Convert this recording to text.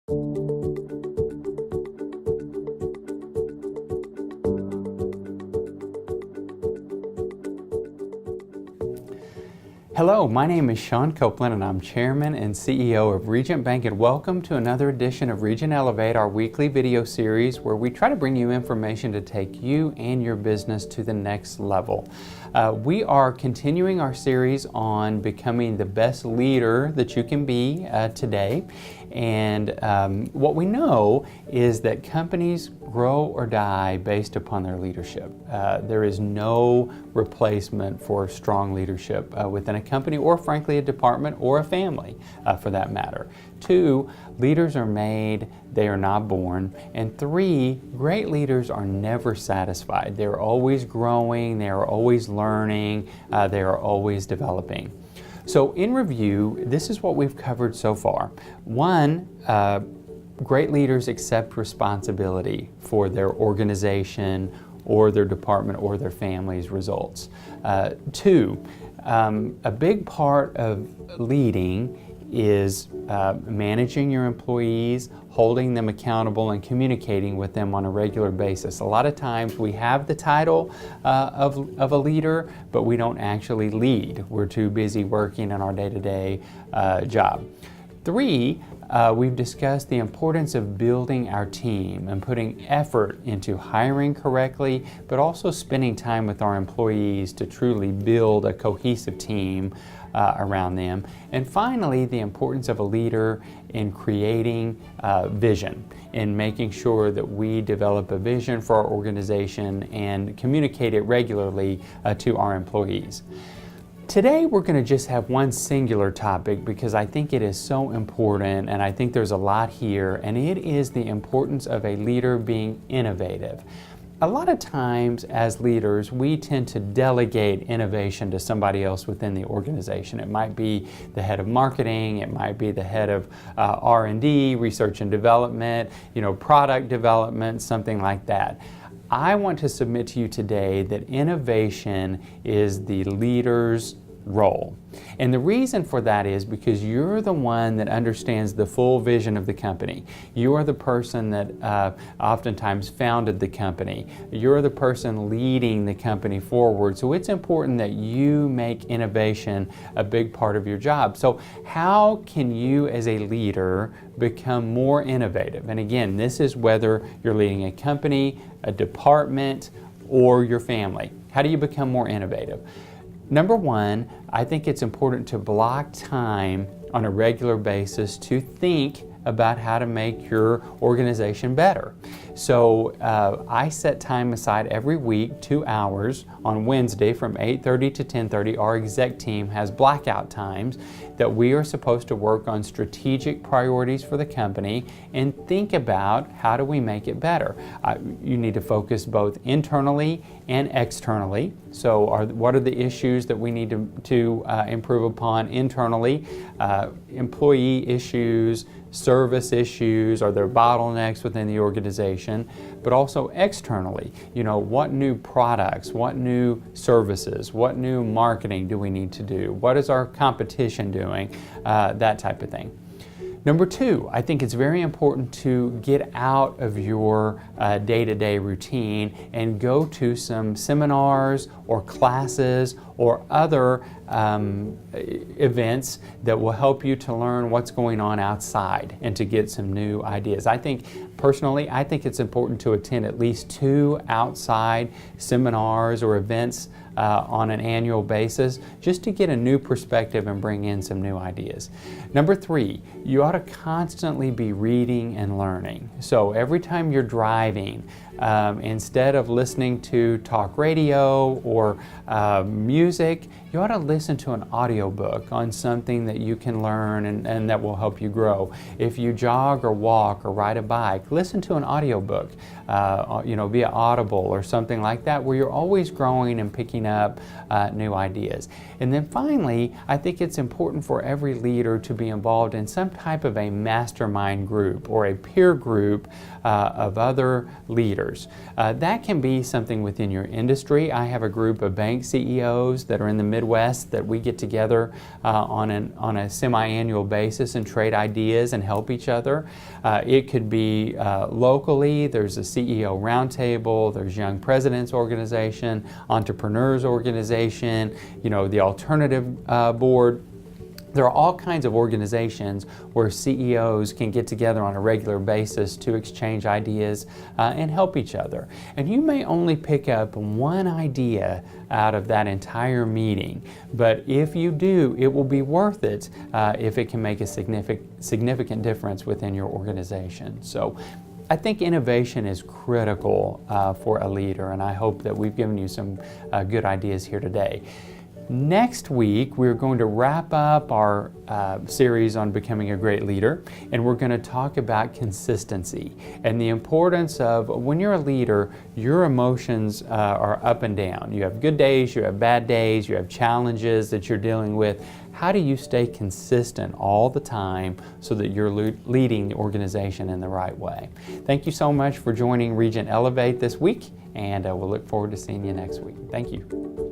Hello, my name is Sean Copeland and I'm Chairman and CEO of Regent Bank, and welcome to another edition of Regent Elevate, our weekly video series where we try to bring you information to take you and your business to the next level. We are continuing our series on becoming the best leader that you can be today. And what we know is that companies grow or die based upon their leadership. There is no replacement for strong leadership within a company, or frankly a department or a family for that matter. 2, leaders are made, they are not born. And 3, great leaders are never satisfied. They're always growing, they are always learning, they are always developing. So in review, this is what we've covered so far. 1, great leaders accept responsibility for their organization or their department or their family's results. 2, a big part of leading is managing your employees, holding them accountable, and communicating with them on a regular basis. A lot of times we have the title of a leader, but we don't actually lead. We're too busy working in our day-to-day job. 3, we've discussed the importance of building our team and putting effort into hiring correctly, but also spending time with our employees to truly build a cohesive team around them. And finally, the importance of a leader in creating vision, in making sure that we develop a vision for our organization and communicate it regularly to our employees. Today we're going to just have one singular topic because I think it is so important, and I think there's a lot here, and it is the importance of a leader being innovative. A lot of times as leaders, we tend to delegate innovation to somebody else within the organization. It might be the head of marketing, it might be the head of R&D, research and development, product development, something like that. I want to submit to you today that innovation is the leader's role. And the reason for that is because you're the one that understands the full vision of the company. You are the person that oftentimes founded the company. You're the person leading the company forward. So it's important that you make innovation a big part of your job. So how can you as a leader become more innovative? And again, this is whether you're leading a company, a department, or your family. How do you become more innovative? Number 1, I think it's important to block time on a regular basis to think about how to make your organization better. So I set time aside every week, 2 hours on Wednesday from 8:30 to 10:30. Our exec team has blackout times that we are supposed to work on strategic priorities for the company and think about how do we make it better. You need to focus both internally and externally. So what are the issues that we need to improve upon internally? Employee issues, service issues, are there bottlenecks within the organization, but also externally, what new products, what new services, what new marketing do we need to do? What is our competition doing? That type of thing. Number 2, I think it's very important to get out of your day-to-day routine and go to some seminars or classes or other events that will help you to learn what's going on outside and to get some new ideas. Personally, I think it's important to attend at least 2 outside seminars or events on an annual basis, just to get a new perspective and bring in some new ideas. Number 3, you ought to constantly be reading and learning. So every time you're driving, instead of listening to talk radio or music, you ought to listen to an audiobook on something that you can learn and that will help you grow. If you jog or walk or ride a bike, listen to an audiobook. via Audible or something like that, where you're always growing and picking up new ideas. And then finally, I think it's important for every leader to be involved in some type of a mastermind group or a peer group of other leaders. That can be something within your industry. I have a group of bank CEOs that are in the Midwest that we get together on a semi-annual basis and trade ideas and help each other. It could be locally. There's a CEO roundtable, there's Young Presidents Organization, Entrepreneurs Organization, the Alternative Board. There are all kinds of organizations where CEOs can get together on a regular basis to exchange ideas and help each other. And you may only pick up one idea out of that entire meeting, but if you do, it will be worth it if it can make a significant difference within your organization. So I think innovation is critical for a leader, and I hope that we've given you some good ideas here today. Next week, we're going to wrap up our series on becoming a great leader, and we're going to talk about consistency and the importance of when you're a leader, your emotions are up and down. You have good days, you have bad days, you have challenges that you're dealing with. How do you stay consistent all the time so that you're leading the organization in the right way? Thank you so much for joining Regent Elevate this week, and we'll look forward to seeing you next week. Thank you.